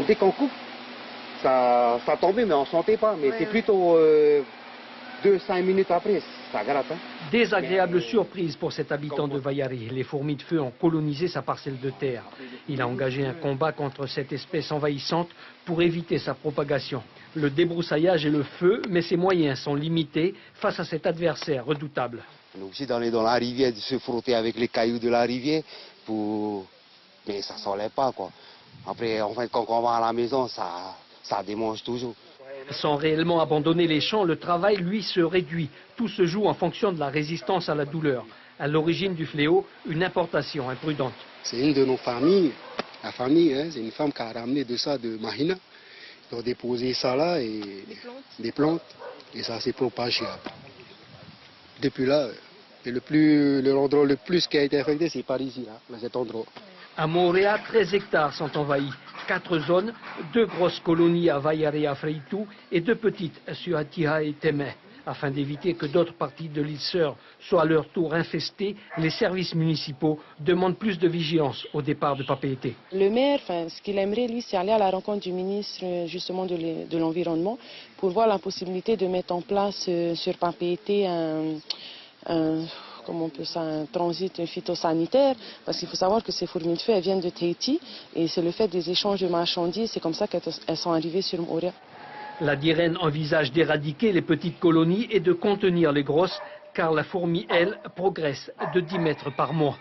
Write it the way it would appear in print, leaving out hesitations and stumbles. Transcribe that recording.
Dès qu'on coupe, ça tombait, mais on ne sentait pas. Mais c'est plutôt 2-5 minutes après, ça gratte. Hein. Désagréable surprise pour cet habitant de Vaiari. Les fourmis de feu ont colonisé sa parcelle de terre. Il a engagé un combat contre cette espèce envahissante pour éviter sa propagation. Le débroussaillage et le feu, mais ses moyens sont limités face à cet adversaire redoutable. On est obligé d'aller dans la rivière, de se frotter avec les cailloux de la rivière, mais ça ne s'enlève pas, quoi. Après, en fait, quand on va à la maison, ça démange toujours. Sans réellement abandonner les champs, le travail, lui, se réduit. Tout se joue en fonction de la résistance à la douleur. À l'origine du fléau, une importation imprudente. C'est une de nos familles. La famille, hein, c'est une femme qui a ramené de ça de Mahina. Ils ont déposé ça là, et des plantes, et ça s'est propagé. Depuis là, l'endroit le plus qui a été affecté, c'est par ici, là, cet endroit. À Moorea, 13 hectares sont envahis. 4 zones, 2 grosses colonies à Vaiari et à Freitu et 2 petites sur Atiha et Teme. Afin d'éviter que d'autres parties de l'île Sœur soient à leur tour infestées, les services municipaux demandent plus de vigilance au départ de Papeete. Le maire, ce qu'il aimerait, lui, c'est aller à la rencontre du ministre justement de l'Environnement pour voir la possibilité de mettre en place sur Papeete un transit phytosanitaire, parce qu'il faut savoir que ces fourmis de feu, elles viennent de Tahiti, et c'est le fait des échanges de marchandises, c'est comme ça qu'elles sont arrivées sur Moorea. La DIREN envisage d'éradiquer les petites colonies et de contenir les grosses, car la fourmi, elle, progresse de 10 mètres par mois.